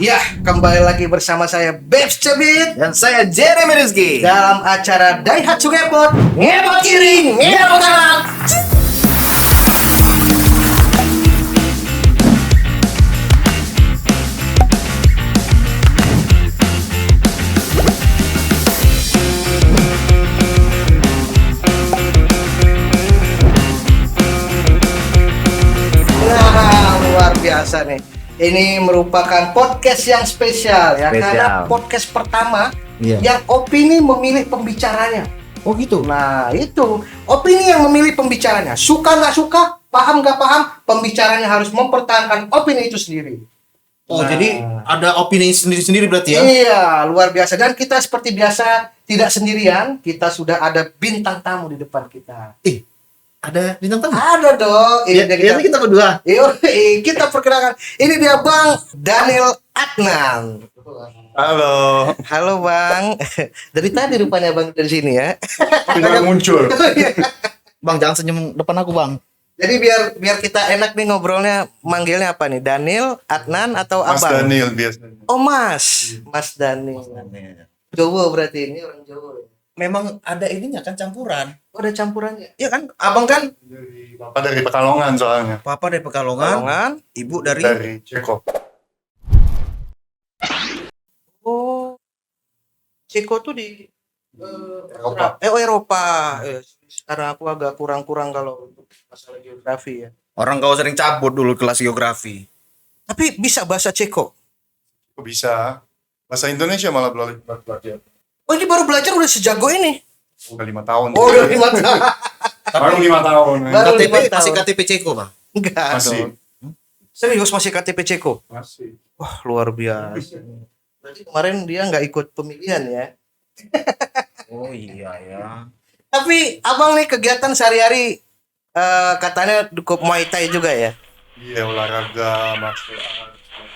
Ya, kembali lagi bersama saya Babes Cebit Dan saya Jeremy Rizky. dalam acara Daihatsu Ngepot, Ngepot kiri, ngepot kanan. Nah, luar biasa nih. Ini merupakan podcast yang spesial ya, Spesial. karena podcast pertama Iya. yang opini memilih pembicaranya. Oh gitu. Nah itu opini yang memilih pembicaranya. Suka nggak suka, paham nggak paham, pembicaranya harus mempertahankan opini itu sendiri. Oh, Nah. jadi ada opini sendiri-sendiri berarti ya? Iya, luar biasa. Dan kita seperti biasa tidak sendirian. Kita sudah ada bintang tamu di depan kita. Ada bintang tamu. Ada dong. Ini dia kita berdua. Yoi, kita perkenalkan. Ini dia Bang Daniel Adnan. Halo, Halo Bang. Dari tadi rupanya Bang dari sini ya. tidak muncul. Bang, jangan senyum depan aku, Bang. Jadi biar kita enak nih ngobrolnya, manggilnya apa nih? Daniel, Adnan atau Mas Abang? Daniel biasanya. Oh Mas Daniel. Jawa berarti ini orang Jawa. Memang ada ininya kan campuran. Oh, ada campurannya. Iya kan? Abang kan Bapak dari Pekalongan soalnya. papa dari Pekalongan, Pekalongan. ibu dari Dari Ceko. Oh, Ceko tuh di Eropa. Eropa. Sekarang aku agak kurang-kurang kalau untuk masalah geografi ya. orang kau sering cabut dulu kelas geografi. Tapi bisa bahasa Ceko. Kok bisa? Bahasa Indonesia malah belum belajar. Oh, ini baru belajar udah sejago ini. Udah 5 tahun. Oh, udah 5 tahun. Baru 5 tahun. Baru KTP 5 tahun. masih KTP Ceko, Bang. Enggak Masih. dong. Serius masih KTP Ceko? Masih. Wah, luar biasa. Berarti kemarin dia nggak ikut pemilihan ya. Oh iya ya. Tapi abang nih kegiatan sehari-hari katanya cukup Muay Thai juga ya. Iya, olahraga, martial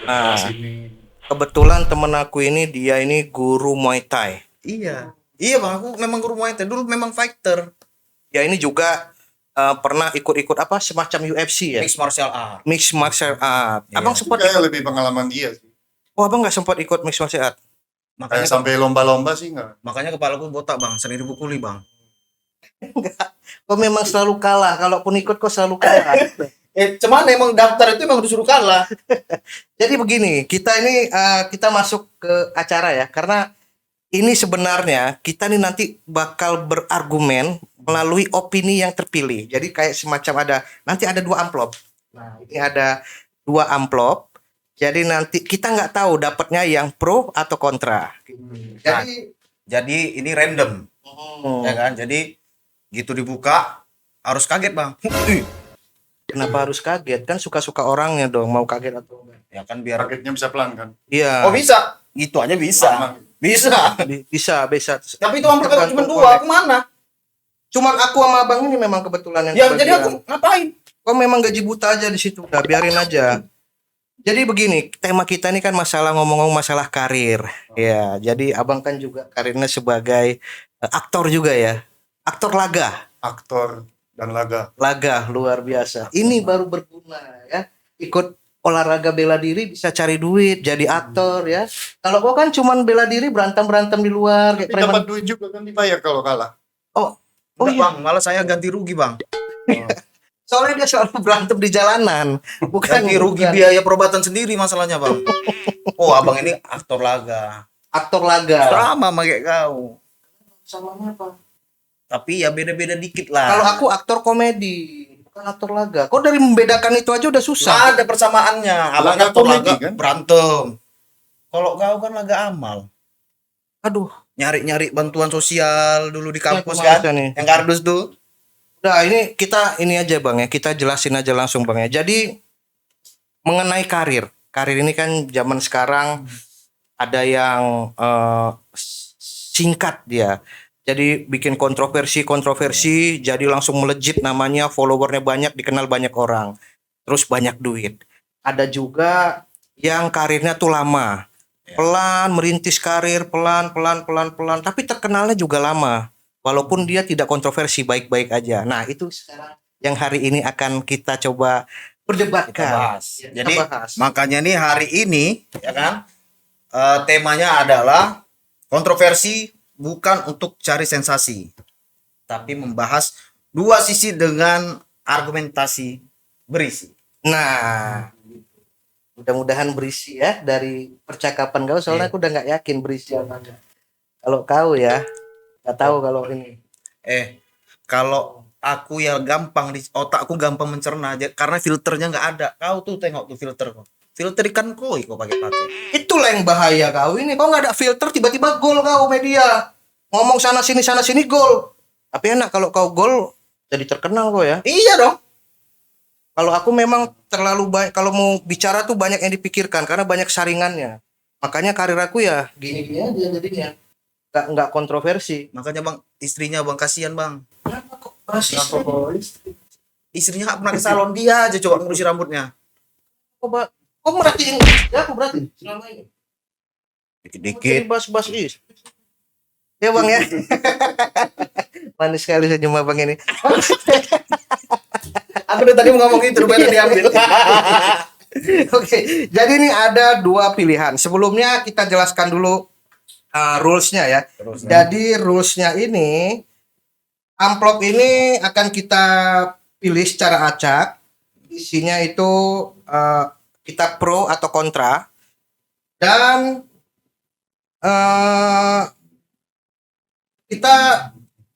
Ah. arts, sini. Kebetulan temen aku ini dia ini guru Muay Thai. Iya. Iya, Bang, aku memang guru Muay Thai. Dulu memang fighter. Ya ini juga pernah ikut-ikut apa semacam UFC ya. Mixed martial art. Mixed martial art. Iya. Abang sempat Kayak ikut. lebih pengalaman dia sih. Oh, abang nggak sempat ikut mixed martial art. Kayak Makanya sampai lomba-lomba sih enggak. makanya kepalaku botak, Bang. Sering dipukuli, Bang. Kok memang selalu kalah. Kalaupun ikut kok selalu kalah. Cuman emang daftar itu emang disuruh kalah. Jadi begini, kita ini kita masuk ke acara ya, karena ini sebenarnya kita nih nanti bakal berargumen melalui opini yang terpilih. Jadi kayak semacam nanti ada 2 amplop. Nah, ini ada 2 amplop. Jadi nanti kita nggak tahu dapatnya yang pro atau kontra. Jadi, Jadi ini random, ya kan? Jadi gitu dibuka harus kaget, Bang. kenapa harus kaget? Kan suka-suka orangnya dong, mau kaget atau enggak. Ya kan biar Paketnya bisa pelan kan? Iya. Oh, bisa. Gitu aja bisa. Sama. Bisa. Bisa. Tapi itu amplop cuma Tergantung 2, aku mana? Cuman aku sama abang ini memang kebetulan yang Ya jadi kebagian. aku ngapain? Kok memang gaji buta aja di situ, udah biarin aja. Jadi begini, tema kita ini kan ngomong masalah karir. Ya, jadi abang kan juga karirnya sebagai aktor juga ya. Aktor laga. Aktor dan laga. Laga luar biasa. Ini baru berguna ya. Ikut olahraga bela diri bisa cari duit, jadi aktor ya. Kalau gua kan cuman bela diri berantem-berantem di luar kayak Tapi dapat preman. duit juga kan dibayar kalau kalah. Oh Enggak, iya. Bang, malah saya ganti rugi, Bang. Soalnya dia selalu berantem di jalanan. Bukan Ganti rugi biaya perobatan sendiri masalahnya, Bang. Oh, Abang ini aktor laga. aktor laga. Sama kayak kau. Samanya apa? Tapi ya beda-beda dikit lah. Kalau aku aktor komedi, bukan aktor laga. Kok dari membedakan itu aja udah susah? Nggak ada persamaannya. Abang Laga aktor komedi, laga kan? berantem. Kalau kau kan laga amal. Aduh, Nyari-nyari bantuan sosial dulu di kampus Ya, kan. nih. Yang kardus tuh. Udah ini aja Bang ya, kita jelasin aja langsung Bang ya. Jadi mengenai karir ini kan zaman sekarang ada yang singkat dia. Jadi bikin kontroversi, jadi langsung melejit namanya, followernya banyak, dikenal banyak orang. Terus banyak duit. Ada juga yang karirnya tuh lama. Pelan merintis karir, pelan, tapi terkenalnya juga lama. Walaupun dia tidak kontroversi, baik-baik aja. Nah, itu sekarang yang hari ini akan kita coba Kita perdebatkan. bahas. Ya, kita Jadi bahas. makanya nih hari ini ya kan temanya adalah kontroversi bukan untuk cari sensasi, tapi membahas dua sisi dengan argumentasi berisi. Nah, mudah-mudahan berisi ya dari percakapan kau, soalnya aku udah nggak yakin berisi apa enggak. Kalau kau ya, nggak tahu kalau ini. Kalau aku ya gampang di otakku gampang mencerna aja karena filternya nggak ada. Kau tuh tengok tuh filter kok. Filter ikan koi kok pakai. Itulah yang bahaya kau ini. Kau nggak ada filter, tiba-tiba gol kau media. Ngomong sana sini gol. Tapi enak kalau kau gol jadi terkenal kau ya. Iya dong. Kalau aku memang terlalu banyak, kalau mau bicara tuh banyak yang dipikirkan karena banyak saringannya. Makanya karir aku ya gini-gini aja jadinya. Nggak kontroversi. Makanya bang, istrinya bang kasihan bang. Kenapa kok bahas Kenapa istri? kok? Istrinya nggak pernah ke salon, dia aja coba ngurusi rambutnya. Kok merhatiin istri aku berarti selama ini? Dikit-dikit. Bahas-bahas istri. Ya bang ya. Manis sekali senyum abang ini. Aku dari tadi mau ngomong itu, rupanya diambil. Oke, jadi ini ada dua pilihan. Sebelumnya kita jelaskan dulu rules-nya ya. Jadi rules-nya ini, amplop ini akan kita pilih secara acak. Isinya itu kita pro atau kontra. Dan kita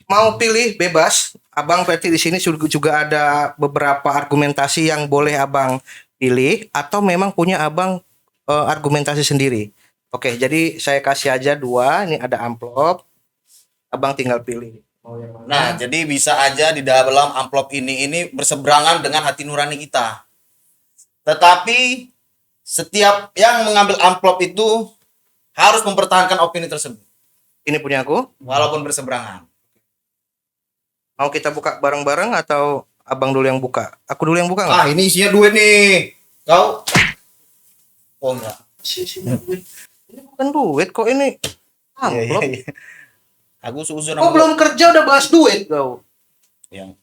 mau pilih bebas. Abang berarti di sini juga ada beberapa argumentasi yang boleh abang pilih atau memang punya abang argumentasi sendiri. Oke, jadi saya kasih aja dua. Ini ada amplop. Abang tinggal pilih. Mau yang mana? Nah, jadi bisa aja di dalam amplop ini berseberangan dengan hati nurani kita. Tetapi setiap yang mengambil amplop itu harus mempertahankan opini tersebut, Ini punya aku. walaupun berseberangan. Mau kita buka bareng-bareng atau abang dulu yang buka? Aku dulu yang buka nggak? Ah, ini isinya duit nih. Kau? Oh enggak. Ini bukan duit kok, ini amplop. Iya. Aku suzon Kok belum kerja udah bahas duit kau? yang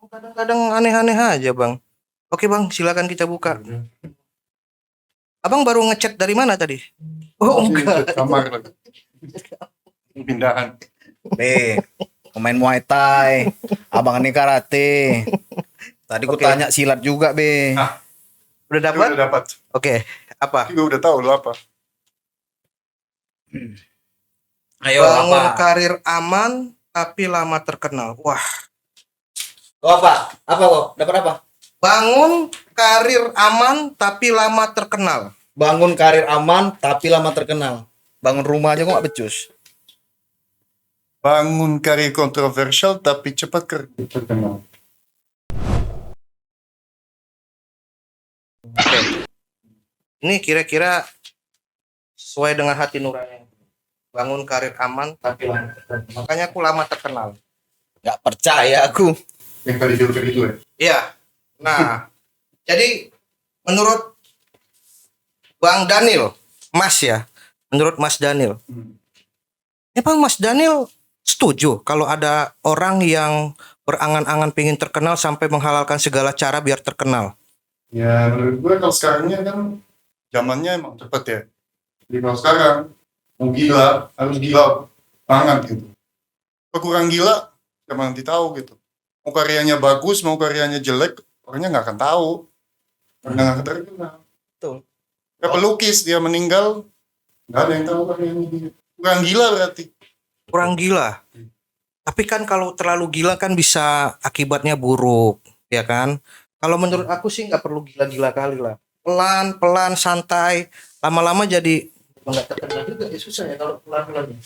Kadang-kadang aneh-aneh aja bang. Oke bang, silakan kita buka. Abang baru ngechat dari mana tadi? Oh enggak. Kamar lagi. Pindahan. pemain Muay Thai, abang ini karate. Tadi ku Oke. tanya silat juga, Be. Ah, Udah itu dapat? udah dapat. Oke, apa? Gue udah tahu lo apa. Ayo Bangun apa? karir aman tapi lama terkenal. Wah, Kau apa? Apa kok? Dapat apa? bangun karir aman tapi lama terkenal. Bangun karir aman tapi lama terkenal. Bangun rumah aja kok gak becus. Bangun karir kontroversial tapi cepat terkenal. Ini kira-kira sesuai dengan hati nurani. Bangun karir aman tapi lama terkenal. Makanya aku lama terkenal. Gak percaya aku. Yang tadi filter itu ya. Iya. Nah, jadi menurut Bang Daniel, Mas ya, menurut Mas Daniel, emang Mas Daniel setuju kalau ada orang yang berangan-angan pengen terkenal sampai menghalalkan segala cara biar terkenal? Ya menurut gue kalau sekarangnya kan zamannya emang cepet ya. Jadi kalau sekarang mau gila harus gila banget gitu. Kalau kurang gila siapa nanti tahu gitu. Mau karyanya bagus mau karyanya jelek orangnya nggak akan tahu. Karena nggak akan terkenal. Betul. Ya pelukis dia meninggal nggak ada yang tahu karyanya dia. Kurang gila berarti. Kurang gila. Tapi kan kalau terlalu gila kan bisa akibatnya buruk, ya kan? Kalau menurut aku sih nggak perlu gila-gila kali lah. Pelan-pelan, santai. Lama-lama jadi nggak terkenal juga. Ya susah ya kalau pelan-pelan.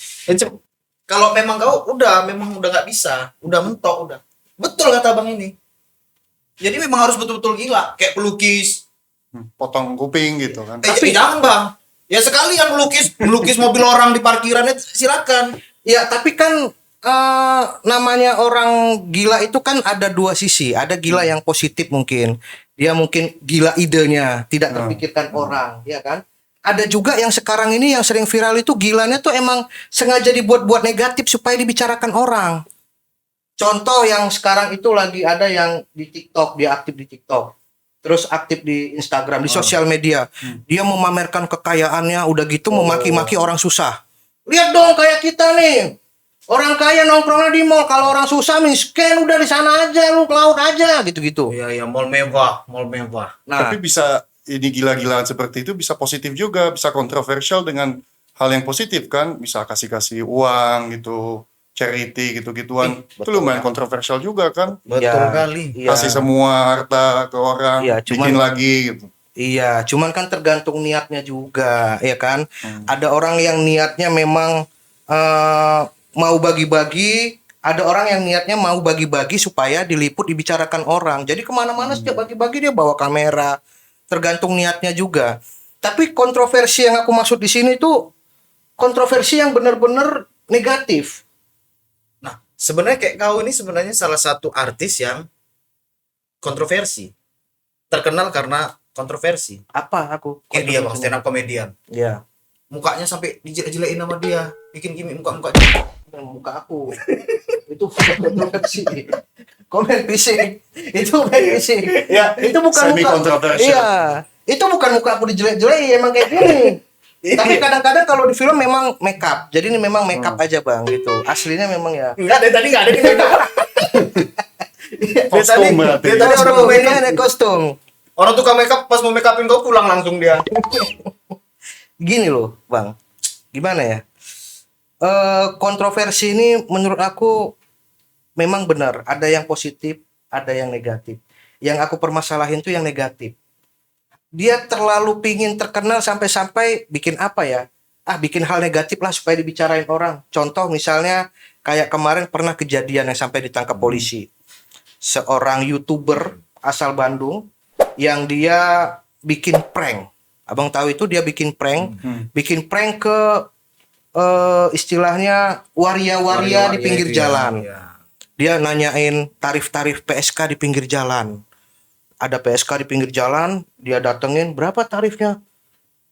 Kalau memang kau memang udah nggak bisa, udah mentok udah. Betul kata bang ini. Jadi memang harus betul-betul gila, kayak pelukis. Potong kuping gitu kan. Tapi jangan bang. Ya sekalian melukis mobil orang di parkiran itu silakan. Ya tapi kan namanya orang gila itu kan ada dua sisi. Ada gila yang positif mungkin. Dia mungkin gila idenya, tidak terpikirkan orang, ya kan? Ada juga yang sekarang ini yang sering viral itu gilanya tuh emang sengaja dibuat-buat negatif supaya dibicarakan orang. Contoh yang sekarang itu lagi ada yang di TikTok, dia aktif di TikTok. terus aktif di Instagram, di sosial media. Dia memamerkan kekayaannya, udah gitu memaki-maki orang susah. Lihat dong kayak kita nih. Orang kaya nongkrongnya di mall, kalau orang susah miskin udah di sana aja, lu ke laut aja gitu-gitu. Iya, mall mewah, mall mewah. Nah, Tapi bisa ini gila-gilaan seperti itu bisa positif juga, bisa kontroversial dengan hal yang positif kan, bisa kasih-kasih uang gitu, charity gitu-gituan. Itu lumayan kontroversial juga kan. Betul Ya, kali. iya. Kasih semua harta ke orang, Iya, bikin cuman- lagi gitu. Iya, cuman kan tergantung niatnya juga, ya kan? Ada orang yang niatnya memang mau bagi-bagi, ada orang yang niatnya mau bagi-bagi supaya diliput, dibicarakan orang. Jadi kemana-mana setiap bagi-bagi dia bawa kamera. Tergantung niatnya juga. Tapi kontroversi yang aku maksud di sini tuh kontroversi yang benar-benar negatif. Nah, sebenarnya kayak kau ini sebenarnya salah satu artis yang kontroversi. Terkenal karena kontroversi. Apa aku? Kayak dia bang, stand up comedian. Ya, Mukanya sampai dijelek-jelekin sama dia. Bikin gimmick muka-muka. muka aku. Itu kontroversi. Komen fisik. Itu komen fisik. Ya, Itu bukan Semi muka. kontroversial. Iya. Itu bukan muka aku dijelek-jelek, emang kayak gini. Tapi kadang-kadang kalau di film memang make up. Jadi ini memang make up aja, Bang, gitu. Aslinya memang ya. enggak, dari tadi enggak ada di makeup. Kostum berarti. Dia tadi orang mau Ini makeup. ada kostum. Orang tukang makeup pas mau makeupin kau pulang langsung dia. Gini loh, Bang. Gimana ya? Kontroversi ini menurut aku memang benar. Ada yang positif, ada yang negatif. Yang aku permasalahin tuh yang negatif. Dia terlalu pingin terkenal sampai-sampai bikin apa ya? Bikin hal negatif lah supaya dibicarain orang. Contoh misalnya kayak kemarin pernah kejadian yang sampai ditangkap polisi. Seorang YouTuber asal Bandung yang dia bikin prank. Abang tahu itu dia bikin prank, bikin prank ke istilahnya waria-waria di pinggir itu ya. jalan. Iya. Dia nanyain tarif-tarif PSK di pinggir jalan. Ada PSK di pinggir jalan, dia datengin berapa tarifnya.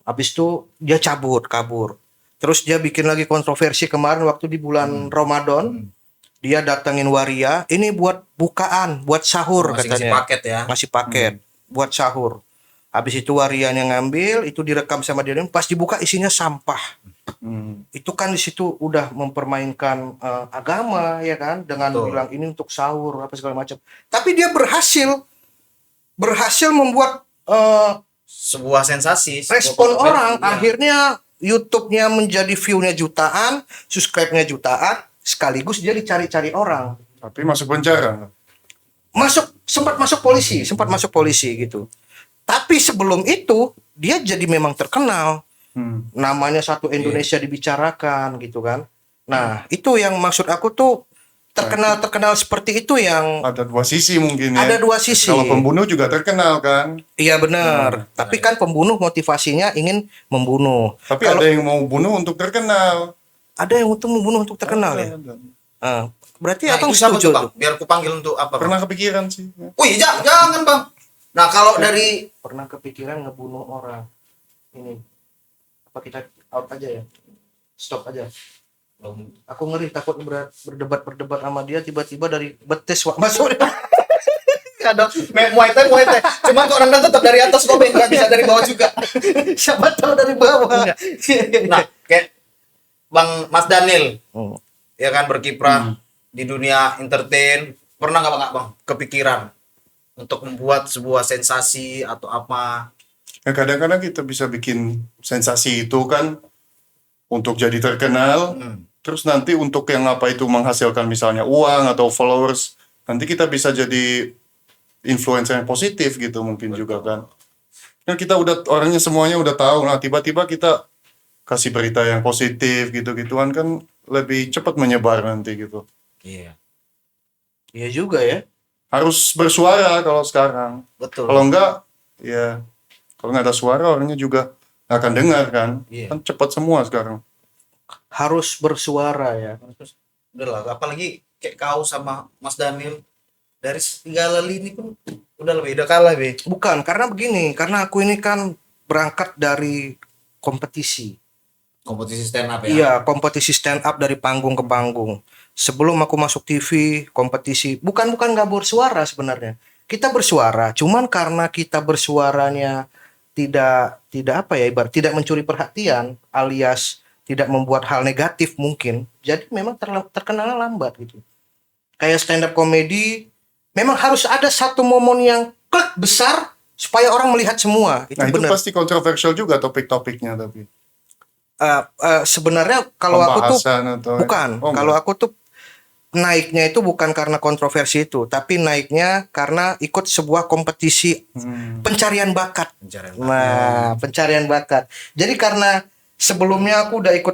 Habis itu dia kabur. Terus dia bikin lagi kontroversi kemarin waktu di bulan Ramadan. Dia datengin waria, ini buat bukaan, buat sahur Masih katanya. paket ya. Masih paket buat sahur. Habis itu warianya ngambil, itu direkam sama dia. Pas dibuka isinya sampah. Itu kan di situ udah mempermainkan agama ya kan, dengan Betul. bilang ini untuk sahur apa segala macam. Tapi dia berhasil membuat Sebuah sensasi. sebuah respon kontroversi, orang. iya. Akhirnya YouTube-nya menjadi view-nya jutaan, subscribe-nya jutaan, sekaligus dia dicari-cari orang. Tapi masuk penjara. Sempat masuk polisi gitu. Tapi sebelum itu dia jadi memang terkenal. Namanya satu Indonesia dibicarakan gitu kan. Nah, itu yang maksud aku tuh terkenal seperti itu yang Ada dua sisi mungkin ya. ada dua sisi. Kalau pembunuh juga terkenal kan. Iya benar. Tapi kan pembunuh motivasinya ingin membunuh. Tapi Kalau ada yang mau bunuh untuk terkenal. ada yang untuk membunuh untuk terkenal ya. Berarti Nah, abang itu siapa setuju tuh, Bang? tuh. Biar aku panggil untuk apa, Bang? Pernah kepikiran sih. Wih, jangan, Bang. Nah, kalau dari Pernah kepikiran ngebunuh orang. Ini apa kita out aja ya? Stop aja. Aku ngeri takut berdebat sama dia tiba-tiba dari betis masuk. ada Muay Thai. Cuman kok rendang tetap dari atas kok, Bang. Nggak bisa dari bawah juga. Siapa tahu dari bawah. Nah, kayak Bang Mas Daniel, Hmm. ya kan berkiprah di dunia entertain. Pernah nggak Bang kepikiran untuk membuat sebuah sensasi atau apa? Ya, kadang-kadang kita bisa bikin sensasi itu kan untuk jadi terkenal. Terus nanti untuk yang apa itu menghasilkan misalnya uang atau followers, nanti kita bisa jadi influencer yang positif gitu mungkin juga kan. Kan kita udah orangnya semuanya udah tahu, nah tiba-tiba kita kasih berita yang positif gitu-gituan kan lebih cepat menyebar nanti gitu. Iya, Iya juga ya. Harus bersuara kalau sekarang. betul. Kalau enggak, ya kalau nggak ada suara orangnya juga nggak akan dengar kan. Iya. Kan cepat semua sekarang. Harus bersuara ya. Udah lah, apalagi kayak kau sama Mas Daniel dari segala lini pun udah kalah, Be. Bukan, karena begini, karena aku ini kan berangkat dari kompetisi. Kompetisi stand up ya. Iya, kompetisi stand up dari panggung ke panggung. Sebelum aku masuk TV, kompetisi bukan nggak bersuara sebenarnya. kita bersuara, cuman karena kita bersuaranya tidak apa ya, ibarat tidak mencuri perhatian alias tidak membuat hal negatif mungkin. Jadi memang terkenalnya lambat gitu. Kayak stand up comedy memang harus ada satu momen yang klik besar supaya orang melihat semua. Itu Nah, itu benar. pasti kontroversial juga topik-topiknya tapi. Sebenarnya kalau aku tuh Pembahasan atau bukan. Oh, Kalau enggak. aku tuh naiknya itu bukan karena kontroversi itu, tapi naiknya karena ikut sebuah kompetisi pencarian bakat. Nah, pencarian bakat. Jadi karena sebelumnya aku udah ikut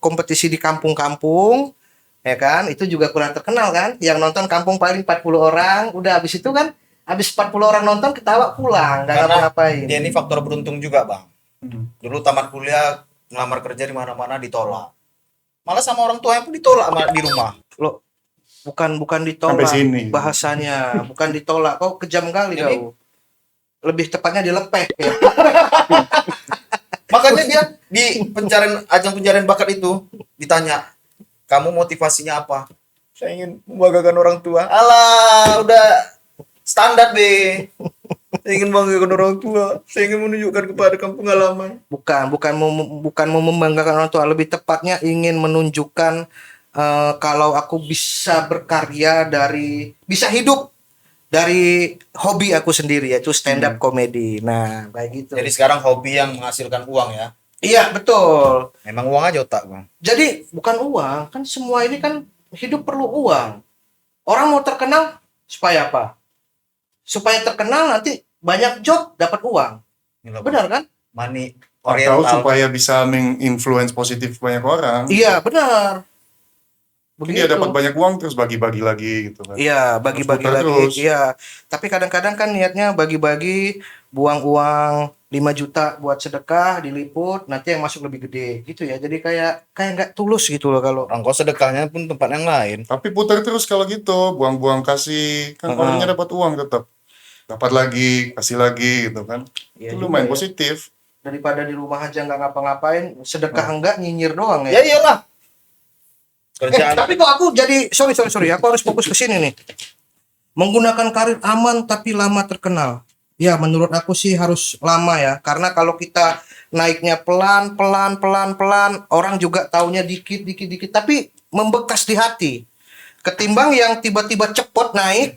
kompetisi di kampung-kampung, ya kan? Itu juga kurang terkenal kan? Yang nonton kampung paling 40 orang, udah habis itu kan habis 40 orang nonton ketawa pulang, enggak Karena ngapa-ngapain. dia ini faktor beruntung juga, Bang. Hmm. Dulu tamat kuliah, ngelamar kerja di mana-mana ditolak. Malah sama orang tuanya pun ditolak di rumah. Loh, bukan ditolak Sampai sini. bahasanya, bukan ditolak. Kau kejam kali Jadi- kau. Lebih tepatnya dilepeh ya. Makanya dia di ajang pencarian bakat itu ditanya, kamu motivasinya apa? Saya ingin membanggakan orang tua. Alah, udah standar deh. Saya ingin membanggakan orang tua. Saya ingin menunjukkan kepada kamu pengalaman. Bukan mau membanggakan orang tua, lebih tepatnya ingin menunjukkan kalau aku bisa berkarya bisa hidup dari hobi aku sendiri, yaitu stand up comedy. Nah, kayak gitu. Jadi sekarang hobi yang menghasilkan uang ya. Iya, betul. Memang uang aja otak, Bang. Jadi bukan uang, kan semua ini kan hidup perlu uang. Orang mau terkenal supaya apa? Supaya terkenal nanti banyak job dapat uang. Benar kan? Money Atau oriental. supaya bisa menginfluence positif banyak orang. Iya, benar. Dia dapat banyak uang terus bagi-bagi lagi gitu kan. Iya, bagi-bagi Terus putar lagi. terus. Iya. Tapi kadang-kadang kan niatnya bagi-bagi, buang uang 5 juta buat sedekah, diliput, nanti yang masuk lebih gede gitu ya. Jadi kayak nggak tulus gitu loh kalau. Orang kau sedekahnya pun tempat yang lain. Tapi putar terus kalau gitu, buang-buang kasih, kan orangnya dapat uang tetap. Dapat lagi, kasih lagi gitu kan. Iya Itu juga lumayan ya. positif. Daripada di rumah aja nggak ngapa-ngapain, sedekah enggak nyinyir doang Ya ya. iyalah. Kerjaan Tapi kok aku jadi sorry, aku harus fokus ke sini nih. Menggunakan karir aman tapi lama terkenal. Ya, menurut aku sih harus lama ya, karena kalau kita naiknya pelan, orang juga taunya dikit, tapi membekas di hati. Ketimbang yang tiba-tiba cepot naik,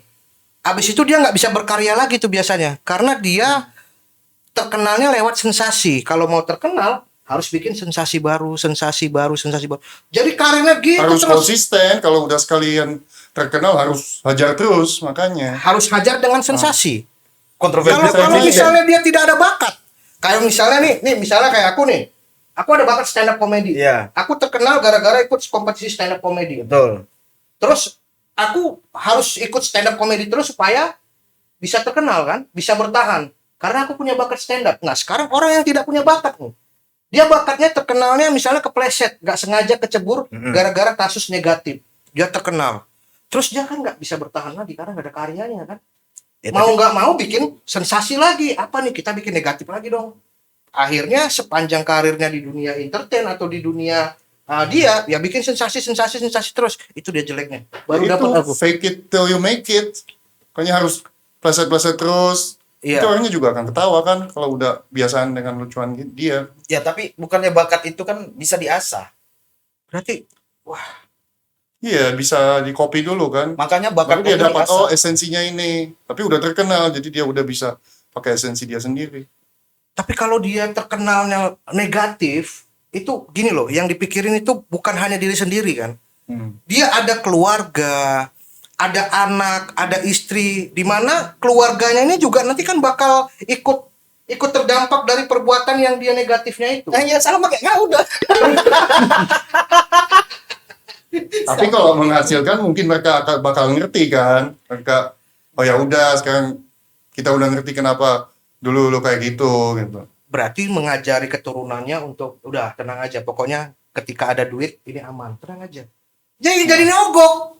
habis itu dia nggak bisa berkarya lagi tuh biasanya, karena dia terkenalnya lewat sensasi. Kalau mau terkenal harus bikin sensasi baru. Jadi karirnya gitu Harus terus. konsisten, kalau udah sekalian terkenal harus hajar terus, makanya. Harus hajar dengan sensasi. kontroversi. Kalau misalnya dia tidak ada bakat, kayak misalnya nih misalnya kayak aku nih, aku ada bakat stand up comedy. Iya. Aku terkenal gara-gara ikut kompetisi stand up comedy. Betul. Terus aku harus ikut stand up comedy terus supaya bisa terkenal kan, bisa bertahan. Karena aku punya bakat stand up. Nah sekarang orang yang tidak punya bakat nih, dia bakatnya terkenalnya misalnya kepleset, nggak sengaja kecebur gara-gara kasus negatif, dia terkenal. Terus dia kan nggak bisa bertahan lagi karena nggak ada karyanya kan. Ya, Mau nggak mau bikin sensasi lagi, apa nih, kita bikin negatif lagi dong. Akhirnya sepanjang karirnya di dunia entertain atau di dunia dia ya bikin sensasi terus, itu dia jeleknya. Baru Itu dapat aku. fake it till you make it. Makanya harus pleset-pleset terus. Iya. Itu orangnya juga akan ketawa kan kalau udah biasaan dengan lucuan dia. Ya tapi bukannya bakat itu kan bisa diasah. Berarti Iya, bisa di copy dulu kan. Makanya bakat Baru dia itu dapat diasah. esensinya ini. Tapi udah terkenal jadi dia udah bisa pakai esensi dia sendiri. tapi kalau dia terkenalnya negatif, itu gini loh, yang dipikirin itu bukan hanya diri sendiri kan. Dia ada keluarga, ada anak, ada istri, di mana keluarganya ini juga nanti kan bakal ikut terdampak dari perbuatan yang dia negatifnya itu. Nah, ya sama kayak nggak udah. Tapi kalau menghasilkan mungkin mereka bakal ngerti kan. Mereka oh ya udah sekarang kita udah ngerti kenapa dulu lo kayak gitu gitu. Berarti mengajari keturunannya untuk udah tenang aja, pokoknya ketika ada duit ini aman, tenang aja. Jadi nyogok.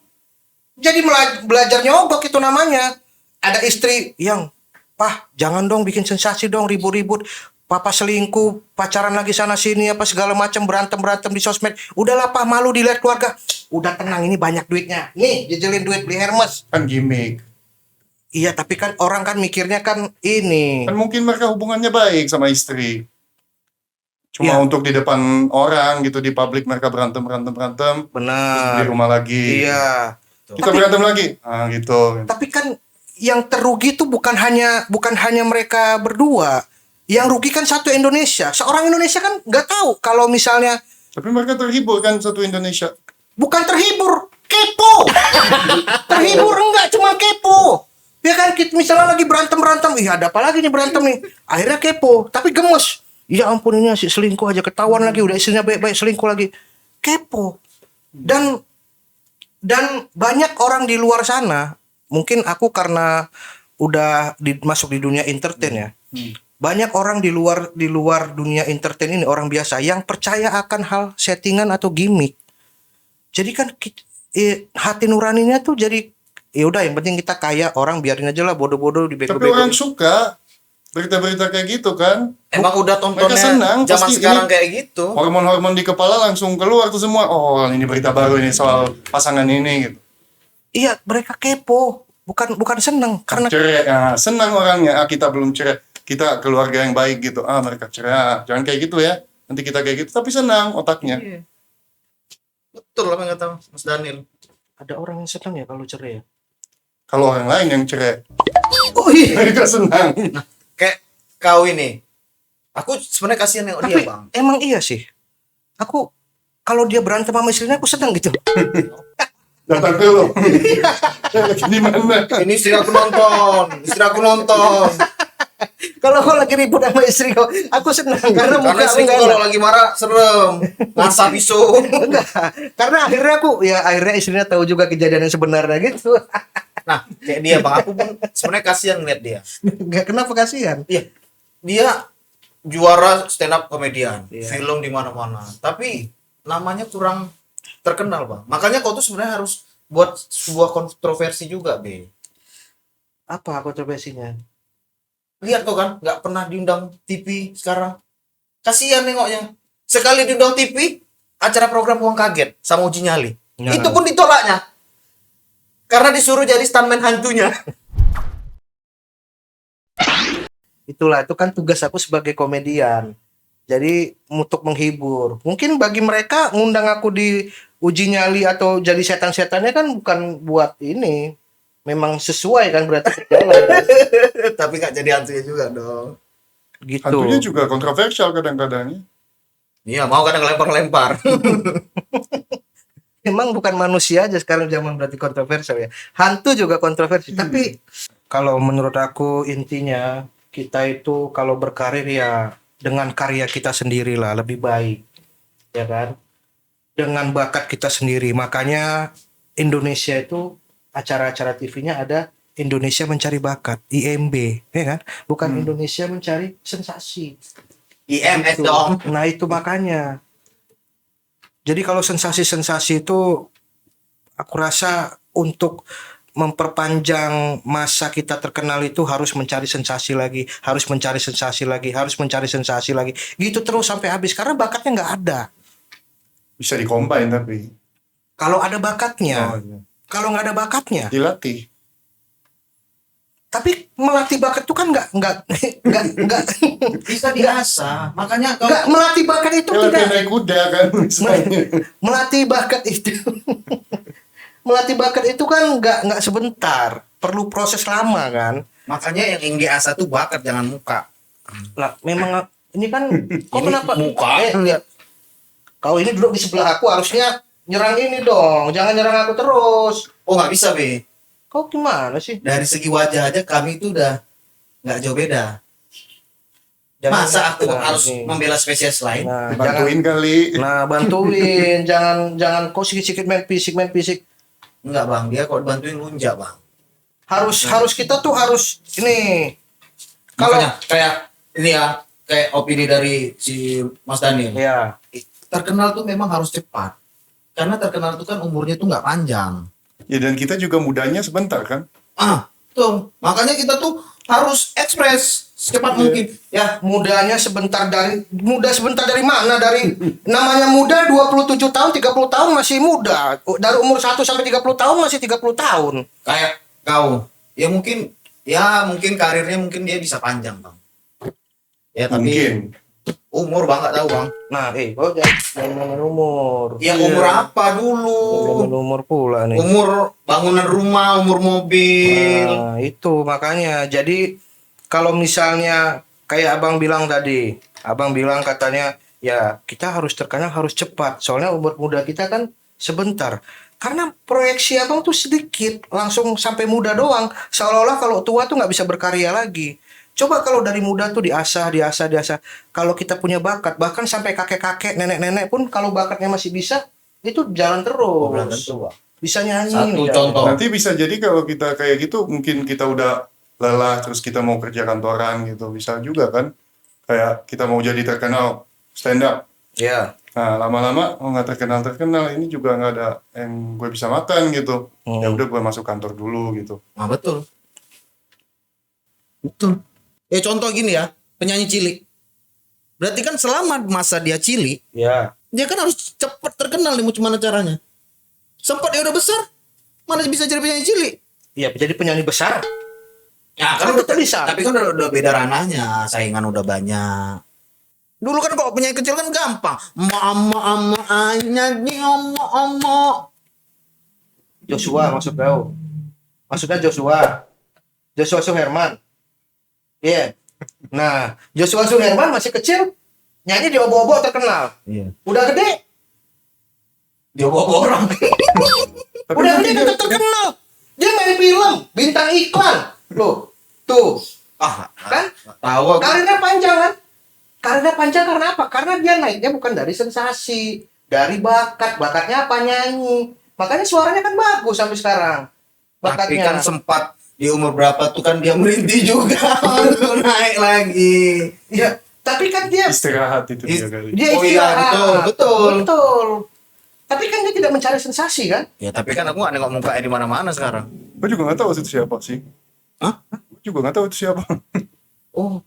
Jadi belajar nyogok itu namanya. Ada istri yang, "Pah, jangan dong bikin sensasi dong, ribut-ribut. Papa selingkuh, pacaran lagi sana sini apa segala macam, berantem di sosmed. Udahlah, Pah, malu dilihat keluarga. Udah tenang, ini banyak duitnya. Nih, jejelin duit beli Hermes." Kan gimmick. Iya, tapi kan orang kan mikirnya kan ini. Kan mungkin mereka hubungannya baik sama istri. Cuma Iya. untuk di depan orang gitu, di publik mereka berantem. Terus di Benar. rumah lagi. Iya. Kita berantem lagi. Gitu. Tapi kan yang terugi itu bukan hanya mereka berdua. Yang rugi kan satu Indonesia. Seorang Indonesia kan nggak tahu kalau misalnya Tapi mereka terhibur kan satu Indonesia. bukan terhibur, kepo. Terhibur enggak, cuma kepo. Ya kan kita misalnya lagi berantem, ih ada apa lagi nih berantem nih. Akhirnya kepo, tapi gemes. Ya ampun ini si selingkuh aja ketahuan lagi, udah istrinya baik-baik selingkuh lagi. Kepo. Dan banyak orang di luar sana, mungkin aku karena udah masuk di dunia entertain ya. Banyak orang di luar dunia entertain ini, orang biasa yang percaya akan hal settingan atau gimmick. Jadi kan hati nuraninya tuh jadi ya udah yang penting kita kaya, orang biarin aja lah bodoh-bodoh Tapi dibego-bego. orang suka berita-berita kayak gitu kan. Emang udah tontonnya senang, zaman pasti sekarang ini- kayak gitu. Hormon-hormon di kepala langsung keluar tuh semua. Oh, ini berita baru ini soal pasangan ini gitu. Iya, mereka kepo, bukan seneng karena Cerai, senang orangnya. Kita belum cerai. Kita keluarga yang baik gitu. Mereka cerai. Jangan kayak gitu ya. Nanti kita kayak gitu. Tapi senang otaknya. Iya. Betul apa nggak tahu Mas Daniel. ada orang yang seneng ya kalau cerai ya. Kalau orang lain yang cerai, Oh iya. mereka senang. Kayak kau ini. Aku sebenarnya kasihan nengok dia, Tapi Bang. emang iya sih. Aku kalau dia berantem sama istrinya aku seneng gitu. Datang ke lo. Di mana? Ini istri aku nonton. Kalau kau lagi ribut sama istri kau, aku senang karena muka Karena aku istriku nggak kalau enak. lagi marah serem, ngasah pisau. Enggak. Karena akhirnya istrinya tahu juga kejadian yang sebenarnya gitu. Nah, kayak dia Bang, aku pun sebenarnya kasihan ngeliat dia. Enggak, kenapa kasihan? Iya, dia juara stand up komedian, Iya. film di mana-mana. Tapi namanya kurang terkenal, Bang. Makanya kau tuh sebenarnya harus buat sebuah kontroversi juga, Be. Apa kontroversinya? Lihat kau kan, nggak pernah diundang TV sekarang. Kasihan nengoknya. Sekali diundang TV, acara program Uang Kaget sama Uji Nyali. Ya. Itu pun ditolaknya. Karena disuruh jadi stuntman hantunya. Itulah, itu kan tugas aku sebagai komedian. Jadi untuk menghibur. Mungkin bagi mereka ngundang aku di Uji Nyali atau jadi setan-setannya kan bukan buat ini. Memang sesuai kan berarti jalan kan? Tapi nggak jadi hantunya juga dong. Gitu. Hantunya juga kontroversial kadang-kadang ya. Iya, mau kadang lempar-lempar. Memang bukan manusia aja sekarang zaman berarti kontroversial ya. Hantu juga kontroversi. Tapi kalau menurut aku intinya kita itu kalau berkarir ya dengan karya kita sendiri lah lebih baik. Ya kan? Dengan bakat kita sendiri. Makanya Indonesia itu acara-acara TV-nya ada Indonesia Mencari Bakat, IMB, ya kan? Bukan Indonesia Mencari Sensasi. IMS Itu. dong. Nah itu makanya. Jadi kalau sensasi-sensasi itu aku rasa untuk memperpanjang masa kita terkenal itu harus mencari sensasi lagi, harus mencari sensasi lagi, harus mencari sensasi lagi. Gitu terus sampai habis karena bakatnya nggak ada. Bisa dikombin tapi. Kalau ada bakatnya, iya. kalau nggak ada bakatnya, Dilatih. tapi melatih bakat itu kan nggak Bisa diasah. Makanya kau nggak melatih bakat itu Kayak latihan tidak naik kuda kan misalnya. melatih bakat itu melatih bakat itu kan nggak sebentar, perlu proses lama kan. makanya yang ingin diasah tuh bakat, jangan muka. Lah memang ini kan kok Ini kenapa muka. lihat kau ini duduk di sebelah aku harusnya nyerang ini dong, jangan nyerang aku terus. Oh, nggak bisa, Be. Kau gimana sih? Dari segi wajah aja kami itu udah nggak jauh beda. Masa aku Nah, harus ini. membela spesies lain? Nah, Bantuin kali. bantuin, jangan kau sikit-sikit main fisik. Enggak, Bang. Dia kok bantuin lunjak, Bang. Harus kita tuh harus ini. Kalau Makanya kayak ini ya, kayak opini dari si Mas Daniel. ya Terkenal tuh memang harus cepat. Karena terkenal tuh kan umurnya tuh nggak panjang. Ya dan kita juga mudanya sebentar kan. Tuh. Makanya kita tuh harus ekspres secepat mungkin. Ya, mudanya muda sebentar dari mana? Dari namanya muda 27 tahun, 30 tahun masih muda. Dari umur 1 sampai 30 tahun masih 30 tahun. kayak kau. Ya mungkin Ya mungkin karirnya mungkin dia bisa panjang bang. Ya tapi Mungkin. umur bang nggak tahu bang. Nah, kau jangan ngomongin umur. Ya umur apa dulu? Ngomongin umur pula nih. Umur bangunan rumah, umur mobil. Nah, itu makanya. Jadi kalau misalnya kayak Abang bilang tadi, Abang bilang katanya ya kita harus terkenal harus cepat. Soalnya umur muda kita kan sebentar. Karena proyeksi Abang tuh sedikit, langsung sampai muda doang. Seolah-olah kalau tua tuh nggak bisa berkarya lagi. Coba kalau dari muda tuh diasah, diasah, diasah. Kalau kita punya bakat, bahkan sampai kakek-kakek, nenek-nenek pun kalau bakatnya masih bisa, itu jalan terus. Belum tentu, Bang. Bisa nyanyi. Satu nih, contoh. Nanti bisa jadi kalau kita kayak gitu mungkin kita udah lelah terus kita mau kerja kantoran gitu bisa juga kan kayak kita mau jadi terkenal stand up. Ya. Nah lama-lama nggak terkenal ini juga nggak ada yang gue bisa makan gitu. Ya udah gue masuk kantor dulu gitu. Nah betul. Betul. Contoh gini ya, penyanyi cilik. Berarti kan selama masa dia cilik, Ya. dia kan harus cepat terkenal nih gimana caranya. Sempat dia udah besar, mana bisa jadi penyanyi cilik? Iya, jadi penyanyi besar. Ya Kan tetap bisa. Tapi kan udah beda ranahnya, saingan udah banyak. Dulu kan kalau penyanyi kecil kan gampang. Mama nyanyi omo. Joshua maksud kau. Maksudnya Joshua. Joshua Suherman. Iya. Nah, Joshua Suherman masih kecil, nyanyi di obo-obo terkenal. Iya. Udah gede, Dia bawa orang. udah gede tetap terkenal. Dia main film, bintang iklan. Loh, tuh. Kan? Tahu aku. Karirnya panjang kan? Karirnya panjang karena apa? Karena dia naiknya bukan dari sensasi, dari bakat. Bakatnya apa? Nyanyi. Makanya suaranya kan bagus sampai sekarang. Tapi Bakatnya. kan sempat di umur berapa tuh kan dia merintih juga untuk naik lagi. Ya, tapi kan dia Istirahat itu dia kali. dia Oh iya, istirahat. betul. Betul. Tapi kan dia tidak mencari sensasi kan? Ya tapi kan aku gak nengok mukanya di mana-mana sekarang. Gue juga nggak tahu itu siapa sih. Hah? Gue juga nggak tahu itu siapa. Oh.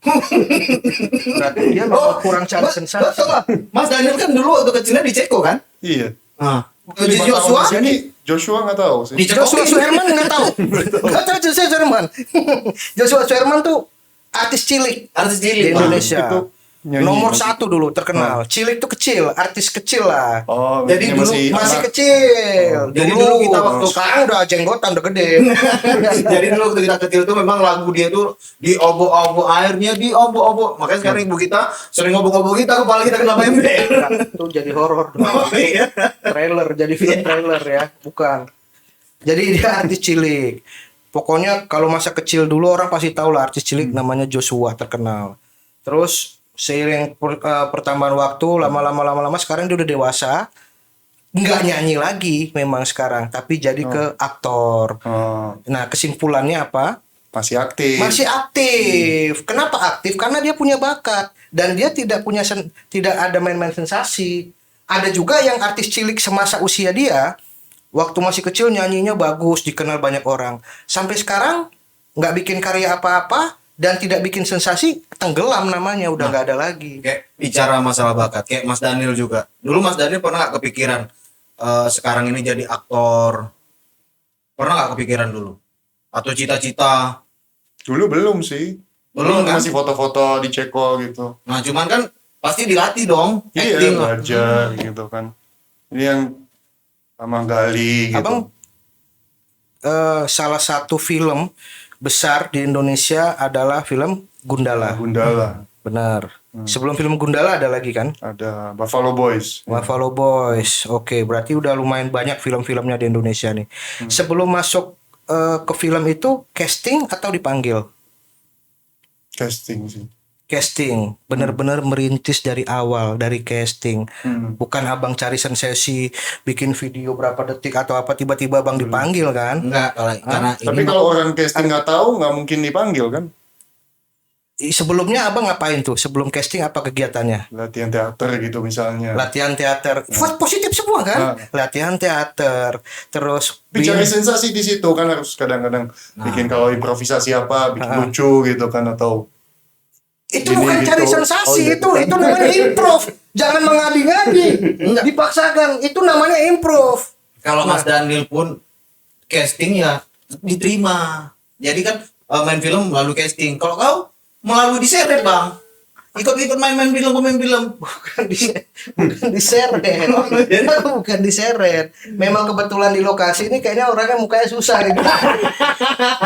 Berarti dia memang kurang cari sensasi. Betul lah. Mas Daniel kan dulu waktu kecilnya di Ceko kan? Iya. Nah, 5 tahun Joshua di sini Joshua nggak tahu sih. di Ceko Joshua Suherman nggak tahu. Nggak tahu Joshua Suherman. Joshua Suherman tuh artis cilik artis di cilik. Bang. Indonesia. Itu nyanyi. Nomor 1 dulu terkenal. Cilik tuh kecil, artis kecil lah. Oh, Jadi maksudnya dulu Masih anak. kecil. Jadi dulu kita waktu- sekarang udah jenggotan udah gede. Jadi dulu waktu kita kecil tuh memang lagu dia tuh diobok-obok airnya diobok-obok. Makanya sekarang ibu kita sering obok-obok kita kepala kita kena ember. Itu jadi horor. Oh iya. Trailer jadi film trailer ya, bukan. Jadi dia artis cilik. Pokoknya kalau masa kecil dulu orang pasti tahu lah artis cilik namanya Joshua terkenal. Terus seiring pertambahan waktu lama-lama sekarang dia udah dewasa, nggak nyanyi lagi memang sekarang, tapi jadi ke aktor. Oh, Nah kesimpulannya apa? masih aktif. Masih aktif. Kenapa aktif? Karena dia punya bakat dan dia tidak punya tidak ada main-main sensasi. Ada juga yang artis cilik semasa usia dia, waktu masih kecil nyanyinya bagus, dikenal banyak orang. Sampai sekarang nggak bikin karya apa-apa dan tidak bikin sensasi, tenggelam namanya, udah nggak ada lagi. Kayak bicara masalah bakat, kayak Mas Daniel juga. Dulu Mas Daniel pernah gak kepikiran sekarang ini jadi aktor? Pernah gak kepikiran dulu? Atau cita-cita? Dulu belum sih. Belum kan? Masih foto-foto di Ceko gitu. Nah cuman kan pasti dilatih dong. Iya, Acting. belajar gitu kan. Ini yang sama Gali gitu. Abang salah satu film besar di Indonesia adalah film Gundala. Gundala. Benar. Sebelum film Gundala ada lagi kan? Ada Buffalo Boys. Buffalo Boys. Oke, berarti udah lumayan banyak film-filmnya di Indonesia nih. Sebelum masuk ke film itu casting atau dipanggil? Casting sih. Casting. Benar-benar merintis dari awal, dari casting. Hmm. Bukan abang cari sensasi, bikin video berapa detik atau apa tiba-tiba abang dipanggil kan? Enggak, karena Tapi ini kalau orang casting nggak tahu nggak mungkin dipanggil kan? Sebelumnya abang ngapain tuh? Sebelum casting apa kegiatannya? Latihan teater gitu misalnya. Latihan teater. Positif semua kan? Latihan teater. Terus Bicara sensasi di situ kan harus kadang-kadang bikin kalau improvisasi apa bikin lucu gitu kan atau itu gini bukan gitu. cari sensasi, Oh, iya. itu namanya improv. Jangan mengadi-ngadi. Dipaksakan. Itu namanya improv. kalau Mas Daniel pun casting ya diterima. Jadi kan main film melalui casting. Kalau kau melalui diseret bang, ikut-ikut main film, pemain film. Bukan diseret. Bukan diseret. Memang kebetulan di lokasi ini kayaknya orangnya mukanya susah nih.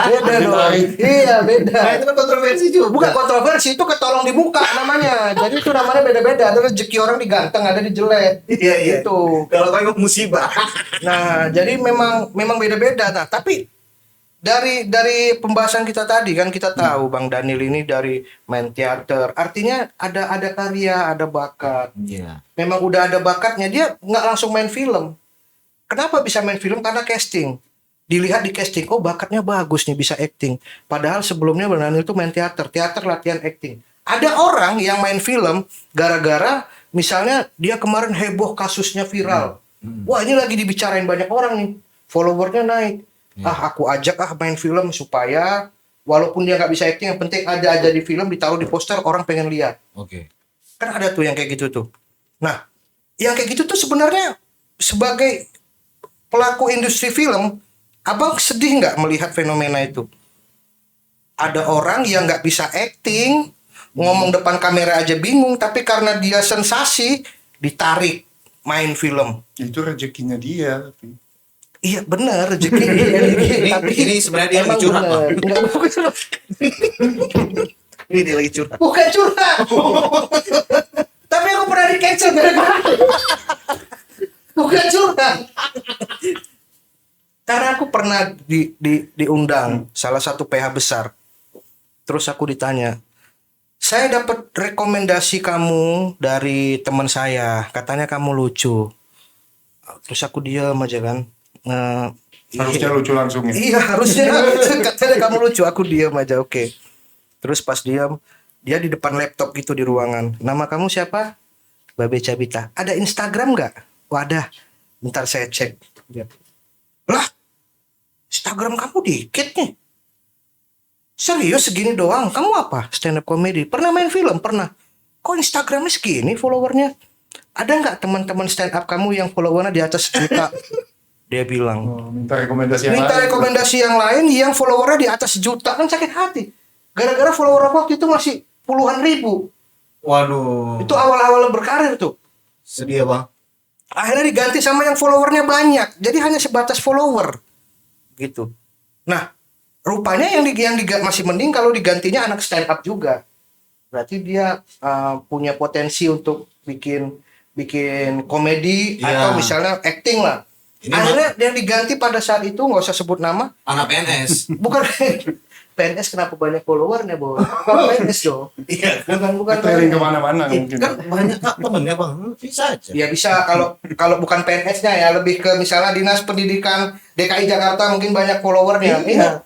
Beda dong. Iya, beda. Nah itu kan kontroversi juga. Bukan kontroversi, itu ketolong dibuka namanya. Jadi itu namanya beda-beda. Ada rezeki orang diganteng, ada di jelek. Iya. Itu. Kalau kau ikut musibah. Nah, jadi memang beda-beda. Nah, tapi dari pembahasan kita tadi kan kita tahu Bang Daniel ini dari main teater. Artinya ada karya, ada bakat. Iya. Memang udah ada bakatnya, dia nggak langsung main film. Kenapa bisa main film? Karena casting. Dilihat di casting, oh bakatnya bagus nih, bisa acting. Padahal sebelumnya Bang Daniel itu main teater latihan acting. Ada orang yang main film gara-gara misalnya dia kemarin heboh kasusnya viral. Wah ini lagi dibicarain banyak orang nih, followernya naik. Aku ajak main film supaya walaupun dia nggak bisa acting, yang penting ada aja di film, ditaruh di poster, orang pengen lihat. Oke. Kan ada tuh yang kayak gitu tuh. Nah, yang kayak gitu tuh sebenarnya sebagai pelaku industri film, abang sedih nggak melihat fenomena itu? Ada orang yang nggak bisa acting, ngomong depan kamera aja bingung, tapi karena dia sensasi, ditarik main film. Itu rezekinya dia. Tapi. Iya benar rezeki Ini sebenarnya dia lagi curhat, Bang. Enggak, bukan. Ini dia lagi curhat. Bukan curhat. Tapi aku pernah di cancel gara-gara. Bukan curhat. Karena aku pernah diundang salah satu PH besar. Terus aku ditanya, saya dapat rekomendasi kamu dari teman saya, katanya kamu lucu. Terus aku diam aja kan. Harusnya lucu langsung ya. Iya harusnya. Katanya kamu lucu, aku diam aja, oke. Terus pas diam, dia di depan laptop gitu di ruangan. Nama kamu siapa? Babe Cabita. Ada Instagram nggak? Wadah. Bentar saya cek. Lah, Instagram kamu dikit nih. Serius segini doang? Kamu apa? Stand up comedy. Pernah main film? Pernah. Kok Instagramnya segini followernya? Ada nggak teman-teman stand up kamu yang followernya di atas 1 juta? Dia bilang. Minta rekomendasi yang Minta lain. rekomendasi yang lain yang followernya di atas 1 juta, kan sakit hati. Gara-gara follower aku waktu itu masih puluhan ribu. Waduh. Itu awal-awal berkarir tuh. Sedih ya bang. Akhirnya diganti sama yang followernya banyak. Jadi hanya sebatas follower. Gitu. Nah, rupanya yang masih mending kalau digantinya anak stand up juga. Berarti dia punya potensi untuk bikin komedi atau misalnya acting lah. Ini akhirnya yang diganti pada saat itu, nggak usah sebut nama, anak PNS. bukan PNS. Kenapa banyak followernya, Bo? Bukan PNS dong. Iya. Bukan Trailing kemana-mana mungkin. Kan banyak temennya bang. Bisa aja. Ya bisa kalau bukan PNS-nya ya, lebih ke misalnya Dinas Pendidikan DKI Jakarta mungkin banyak followernya. Iya.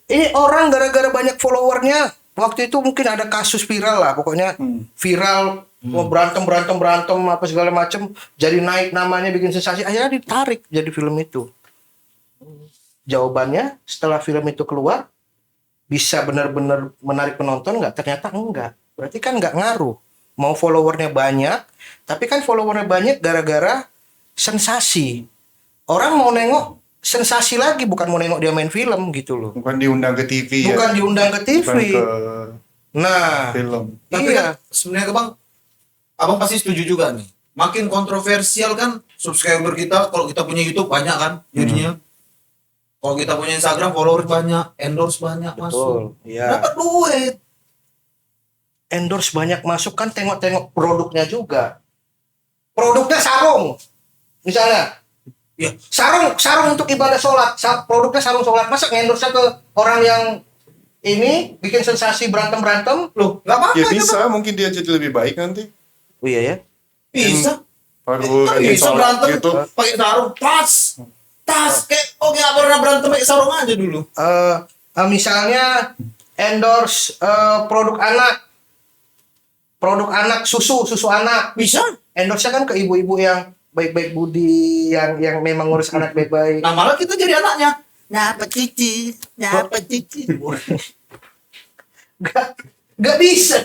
Ini orang gara-gara banyak followernya, waktu itu mungkin ada kasus viral lah, pokoknya viral. Mau berantem apa segala macem, jadi naik namanya, bikin sensasi, akhirnya ditarik jadi film itu. Jawabannya setelah film itu keluar, bisa benar-benar menarik penonton nggak? Ternyata enggak. Berarti kan nggak ngaruh. Mau followernya banyak, tapi kan followernya banyak gara-gara sensasi. Orang mau nengok sensasi lagi, bukan mau nengok dia main film gitu loh. Bukan diundang ke TV Bukan ya. diundang ke TV. Bukan ke Nah, film. Tapi iya. kan sebenarnya bang, abang pasti setuju juga nih. Makin kontroversial kan subscriber kita, kalau kita punya YouTube banyak kan jadinya. Kalau kita punya Instagram followers banyak, endorse banyak masuk. Iya. Dapat duit. Endorse banyak masuk kan, tengok-tengok produknya juga. Produknya sarung. Misalnya, Ya. sarung untuk ibadah sholat. Produknya sarung sholat. Masa ngendorse ke orang yang ini bikin sensasi berantem Loh, nggak apa-apa. Ya bisa, mungkin dia jadi lebih baik nanti. Oh iya ya. Bisa. Baru Kan rajin bisa sholat berantem gitu. pakai sarung, tas kayak nggak pernah berantem pakai sarung aja dulu. Misalnya endorse produk anak, susu anak. Bisa. Endorse kan ke ibu-ibu yang baik-baik budi, yang memang ngurus anak baik-baik. Nah malah kita jadi anaknya. Nyapa cici. Gak bisa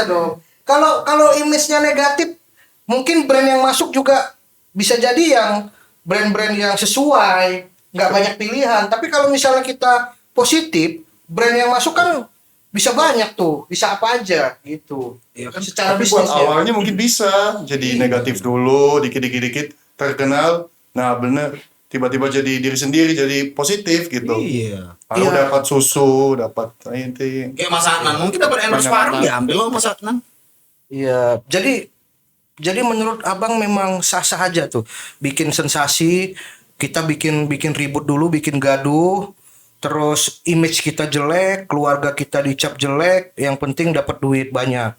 dong. Kalau image-nya negatif, mungkin brand yang masuk juga bisa jadi yang brand-brand yang sesuai, nggak banyak pilihan. Tapi kalau misalnya kita positif, brand yang masuk kan bisa banyak tuh, bisa apa aja gitu. Iya kan. Secara Tapi buat bisnisnya. awalnya mungkin bisa jadi negatif dulu, dikit terkenal. Nah bener, tiba-tiba jadi diri sendiri, jadi positif gitu. Iya. Baru Iya. dapat susu, dapat inti. Kayak Mas Adnan mungkin dapat endorse Banyak Farm banget. ya ambil loh Mas Adnan. Iya, jadi menurut Abang memang sah-sah aja tuh. Bikin sensasi, kita bikin ribut dulu, bikin gaduh, terus image kita jelek, keluarga kita dicap jelek, yang penting dapat duit banyak.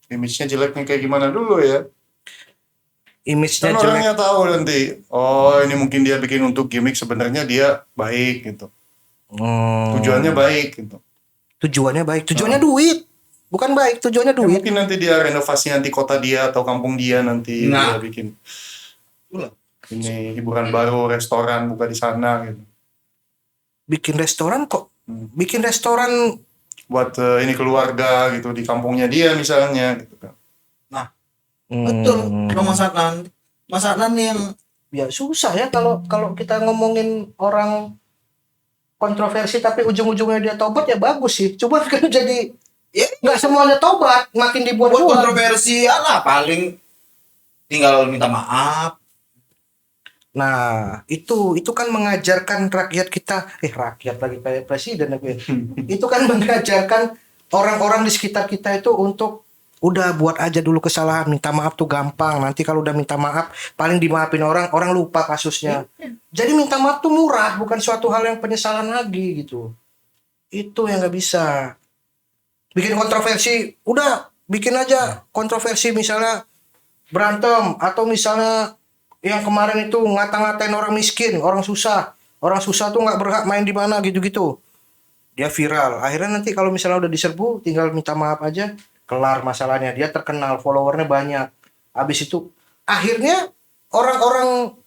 Image-nya jeleknya kayak gimana dulu ya? Image-nya Kan jelek. orangnya tahu nanti, oh ini mungkin dia bikin untuk gimmick, sebenarnya dia baik gitu. Tujuannya baik gitu. Tujuannya baik, tujuannya duit. Bukan baik, tujuannya Ya, duit. mungkin nanti dia renovasi nanti kota dia atau kampung dia nanti Nah. dia bikin Itulah. ini hiburan baru, restoran buka di sana gitu. Bikin restoran kok. Hmm. Bikin restoran Buat ini keluarga gitu di kampungnya dia misalnya gitu kan. Betul. Kalau Mas Adnan. Mas Adnan yang ya susah ya kalau kita ngomongin orang kontroversi tapi ujung-ujungnya dia tobat ya bagus sih. Cuma kan jadi ya nggak semuanya tobat, makin buat dibuat-buat. kontroversi lah paling tinggal minta maaf. Nah, itu kan mengajarkan rakyat kita, rakyat lagi kayak presiden lagi. Itu kan mengajarkan orang-orang di sekitar kita itu untuk udah buat aja dulu kesalahan, minta maaf tuh gampang. Nanti kalau udah minta maaf, paling dimaafin orang lupa kasusnya. Jadi minta maaf tuh murah, bukan suatu hal yang penyesalan lagi gitu. Itu yang nggak bisa. Bikin kontroversi, udah bikin aja kontroversi misalnya berantem atau misalnya yang kemarin itu ngata-ngatain orang miskin, orang susah tuh nggak berhak main di mana gitu-gitu. Dia viral. Akhirnya nanti kalau misalnya udah diserbu, tinggal minta maaf aja, kelar masalahnya. Dia terkenal, followernya banyak. Habis itu akhirnya orang-orang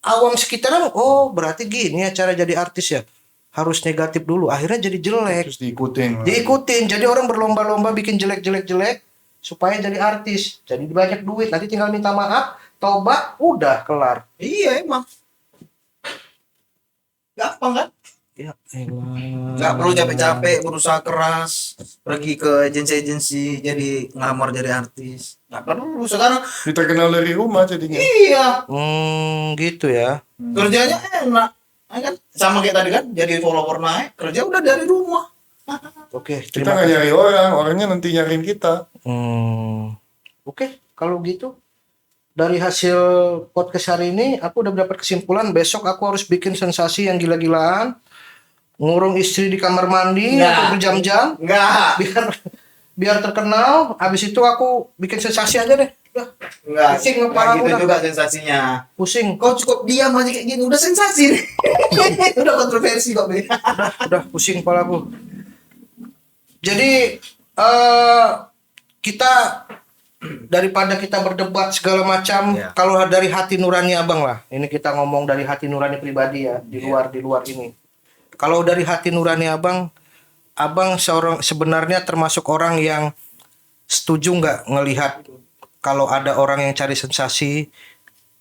awam sekitaran, oh berarti gini ya cara jadi artis ya. Harus negatif dulu. Akhirnya jadi jelek. Terus diikutin. Diikutin. Jadi orang berlomba-lomba bikin jelek supaya jadi artis. Jadi banyak duit. Nanti tinggal minta maaf, tobat, udah kelar. Iya emang. Gampang kan? Ya, Nggak perlu capek-capek berusaha keras pergi ke agensi-agensi jadi ngelamar jadi artis. Nggak perlu sekarang. Terkenal dari rumah jadinya. Iya. Gitu ya. Kerjanya enak. Kan sama kayak tadi kan jadi follower naik kerja udah dari rumah. Oke, Kita terima nggak kasih. nyari orang, orangnya nanti nyariin kita. Oke, kalau gitu dari hasil podcast hari ini aku udah dapat kesimpulan besok aku harus bikin sensasi yang gila-gilaan. Ngurung istri di kamar mandi Nggak. atau berjam-jam Enggak. biar terkenal. Habis itu aku bikin sensasi aja deh. Udah, Enggak. Pusing Nggak kepala gitu udah. juga sensasinya. pusing. Kau cukup diam aja kayak gini udah sensasi nih. Udah kontroversi kok Be. Udah pusing kepala aku. Jadi kita daripada kita berdebat segala macam, Iya. kalau dari hati nurani Abang lah. Ini kita ngomong dari hati nurani pribadi ya, di luar ini. Kalau dari hati nurani Abang sebenarnya termasuk orang yang setuju nggak ngelihat kalau ada orang yang cari sensasi,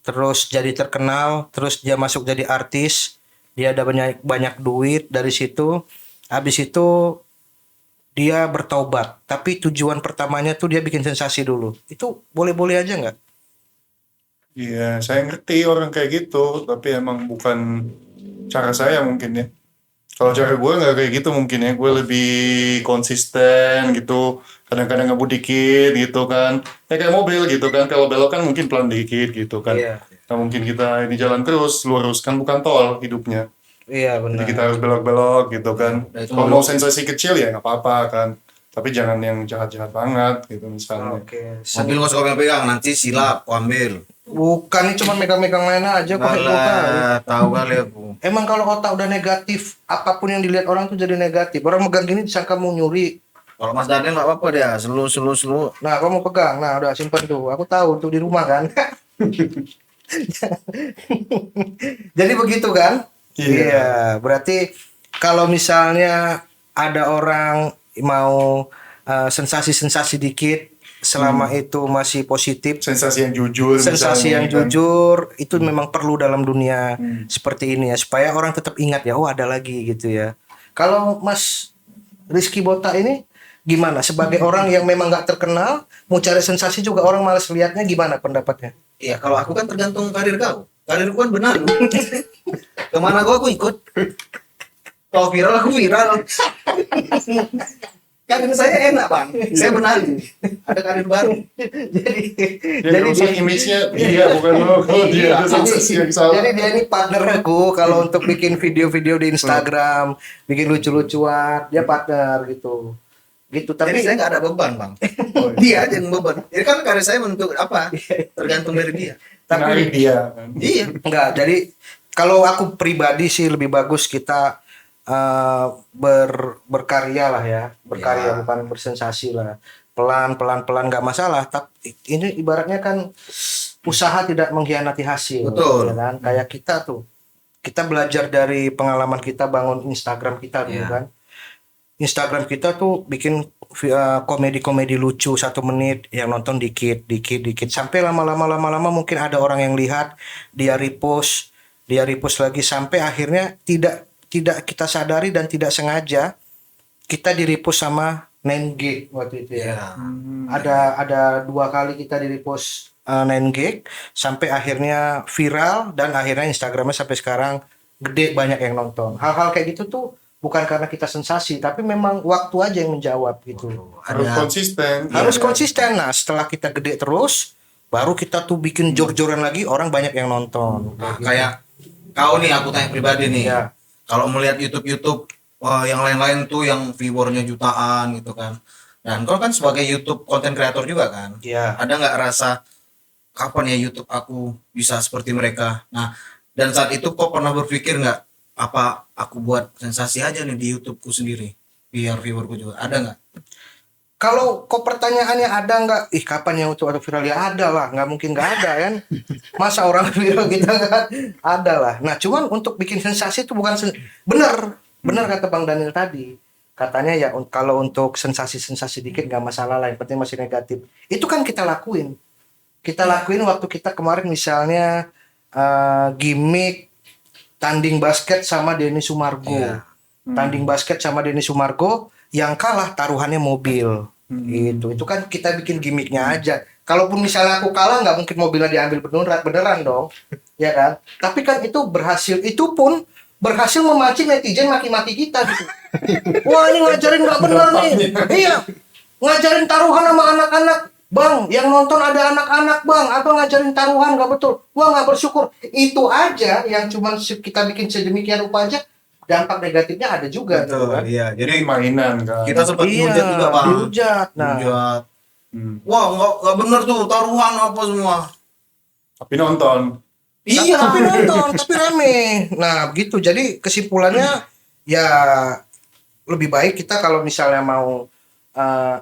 terus jadi terkenal, terus dia masuk jadi artis, dia ada banyak duit dari situ, habis itu dia bertaubat, tapi tujuan pertamanya tuh dia bikin sensasi dulu. Itu boleh-boleh aja nggak? Iya, saya ngerti orang kayak gitu, tapi emang bukan cara saya mungkin ya. Kalau cara gue nggak kayak gitu mungkin ya, gue lebih konsisten gitu, kadang-kadang ngebut dikit gitu kan. Ya kayak mobil gitu kan, kalau belok kan mungkin pelan dikit gitu kan. Iya. Nah mungkin kita ini jalan terus, lurus, kan bukan tol hidupnya. Iya Jadi benar. kita harus belok-belok gitu kan. Nah, itu Kalau mau sensasi kecil ya nggak apa-apa kan. Tapi jangan yang jahat-jahat banget gitu misalnya. Oke. Mobil nggak suka pegang nanti silap aku ambil. Bukan, ini cuma megang-megang lain aja kok. Malah tahu kali aku. Emang kalau otak udah negatif, apapun yang dilihat orang tuh jadi negatif. Orang megang gini disangka mau nyuri. Kalau Mas Daniel nggak apa-apa dia, selu. Nah, kamu mau pegang. Nah, udah simpen tuh. Aku tahu tuh di rumah kan. Jadi begitu kan? Iya, berarti kalau misalnya ada orang mau sensasi-sensasi dikit selama itu masih positif, Sensasi yang jujur. sensasi misalnya, yang kan. jujur itu memang perlu dalam dunia seperti ini ya, supaya orang tetap ingat ya, oh ada lagi gitu ya. Kalau Mas Rizky Bota ini gimana? Sebagai orang yang memang nggak terkenal, mau cari sensasi juga orang malas lihatnya, gimana pendapatnya? Iya, kalau aku kan tergantung karir kau. Karirku kan benar. Kemana aku ikut. Kalau viral aku viral. Karir saya enak bang. Saya benar. Ada karir baru. Dia rusak image-nya dia bukan lo. Kalau dia ada sensasi yang salah. Jadi dia ini partner aku kalau untuk bikin video-video di Instagram, bikin lucu-lucuan, dia partner gitu. Gitu. Jadi Tapi saya nggak ada beban bang. Dia aja yang beban. Jadi kan karir saya menentukan apa? Tergantung dari dia. Menarik dia. Iya. enggak. Jadi kalau aku pribadi sih lebih bagus kita berkarya lah ya, berkarya Ya. bukan bersensasi lah. Pelan nggak masalah. Tapi ini ibaratnya kan usaha tidak mengkhianati hasil. Betul. Ya kan? Kayak kita tuh, kita belajar dari pengalaman kita bangun Instagram kita dulu Ya. kan. Instagram kita tuh bikin komedi-komedi lucu 1 menit, yang nonton dikit sampai lama-lama mungkin ada orang yang lihat, dia repost lagi sampai akhirnya tidak kita sadari dan tidak sengaja kita di repost sama 9gag waktu itu ya. Iya. Ada 2 kali kita di repost 9gag sampai akhirnya viral dan akhirnya Instagramnya sampai sekarang gede, banyak yang nonton. Hal-hal kayak gitu tuh bukan karena kita sensasi, tapi memang waktu aja yang menjawab gitu. Harus konsisten. Harus Iya. konsisten. Nah, setelah kita gede terus, baru kita tuh bikin jor-joran lagi, orang banyak yang nonton. Nah, kayak kau nih, aku tanya pribadi nih. Ya. Kalau melihat YouTube, wah, yang lain-lain tuh yang viewernya jutaan gitu kan. Dan kau kan sebagai YouTube content creator juga kan. Ya. Ada nggak rasa kapan ya YouTube aku bisa seperti mereka? Nah, dan saat itu kau pernah berpikir nggak apa aku buat sensasi aja nih di YouTubeku sendiri biar viewerku juga ada nggak? Kalau kok pertanyaannya ada nggak? Kapan yang untuk viral? Ya ada lah, nggak mungkin nggak ada kan? Masa orang viral kita kan? Ada lah. Nah, cuman untuk bikin sensasi itu bukan benar kata Bang Daniel tadi. Katanya ya kalau untuk sensasi dikit nggak masalah lah, yang penting masih negatif. Itu kan kita lakuin. Kita lakuin waktu kita kemarin misalnya gimmick tanding basket sama Denny Sumargo. Iya. Tanding basket sama Denny Sumargo, yang kalah taruhannya mobil. Gitu. Itu kan kita bikin gimmicknya aja. Kalaupun misalnya aku kalah, nggak mungkin mobilnya diambil beneran dong. Ya kan? Tapi kan itu berhasil memancing netizen maki-maki kita gitu. Wah, ini ngajarin nggak bener nih. Iya. Ngajarin taruhan sama anak-anak. Bang, yang nonton ada anak-anak bang, atau ngajarin taruhan nggak betul, wah nggak bersyukur. Itu aja yang cuma kita bikin sedemikian rupa aja, dampak negatifnya ada juga. Gitu kan? Iya. Jadi mainan kan. Kita sempat dihujat juga bang. dihujat. Nah, Dihujat. Hmm. Wah nggak bener tuh taruhan apa semua. Tapi nonton. Iya. tapi nonton, tapi rame. Nah, begitu. Jadi kesimpulannya ya lebih baik kita kalau misalnya mau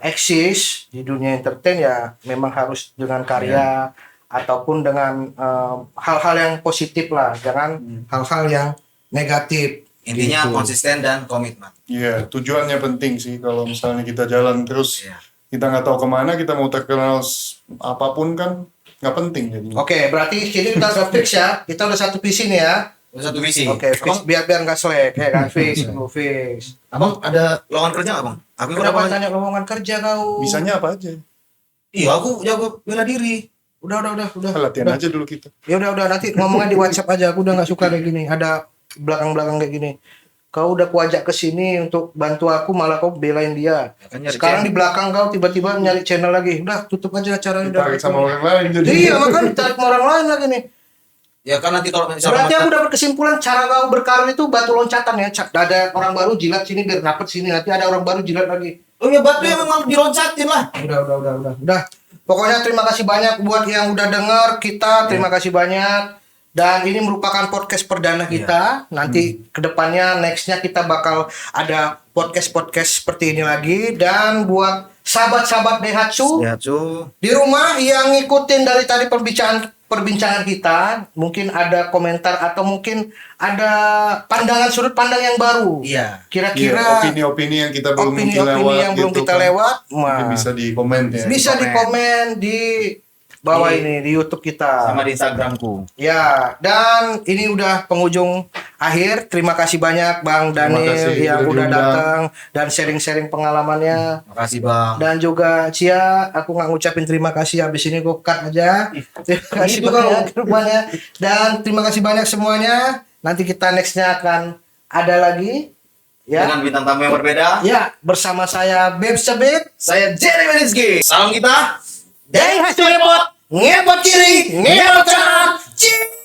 eksis di dunia entertain ya memang harus dengan karya ataupun dengan hal-hal yang positif lah, jangan hal-hal yang negatif. Intinya Gitu. konsisten dan komitmen. Iya, tujuannya penting sih. Kalau misalnya kita jalan terus, Iya. kita nggak tahu kemana, kita mau terkenal apapun kan nggak penting jadi. Oke, berarti sini kita udah fix ya. Kita udah satu visi nih ya. Ada satu visi. Oke, fix Abang, biar nggak selek ya kan, fix, fix. abang ada lowongan kerja nggak bang? Aku ikut Kenapa apa? tanya lowongan kerja kau? Bisanya apa aja? Iya, aku jago bela diri. Udah. Latihan aja dulu kita. Ya udah nanti ngomongnya di WhatsApp aja. Aku udah nggak suka kayak gini. Ada belakang kayak gini. Kau udah kuajak ke sini untuk bantu aku, malah kau belain dia. Ya kan nyari Sekarang channel. di belakang kau tiba-tiba nyari channel lagi. Udah tutup aja acaranya. Ditarik sama orang lain jadi. Iya, makanya ditarik sama orang lain lagi nih. Ya kan nanti kalau misalnya Berarti aku dapat kesimpulan cara kau berkarir itu batu loncatan ya. Ada orang baru jilat sini biar dapet sini, nanti ada orang baru jilat lagi. oh ya batu yang memang diloncatin lah. Udah. Pokoknya terima kasih banyak buat yang udah dengar kita. Terima kasih banyak. Dan ini merupakan podcast perdana kita. Nanti kedepannya nextnya kita bakal ada podcast seperti ini lagi. Dan buat sahabat-sahabat Daihatsu Ya cu. di rumah yang ngikutin dari tadi perbincangan kita, mungkin ada komentar atau mungkin ada sudut pandang yang baru. Iya. Kira-kira Iya, opini-opini yang kita belum mungkin opini lewat yang belum gitu kita kan. lewat, Mungkin bisa di komen ya. bisa di komen di bawah Di- ini di YouTube kita. sama di Instagramku. Ya, dan ini udah penghujung akhir. Terima kasih banyak Bang Terima Daniel kasih yang sudah udah diundang. datang dan sharing-sharing pengalamannya. Makasih Bang. Dan juga Cia, aku nggak ngucapin terima kasih, habis ini gue cut aja. Terima kasih gitu banyak rupanya. Dan terima kasih banyak semuanya. Nanti kita nextnya akan ada lagi. Ya, Dengan bintang tamu yang berbeda. ya bersama saya Beb Sabit. Saya Jerry Wenizki. Salam kita. Dari hasil repot, ngebot kiri, ngebot kanan. Cing!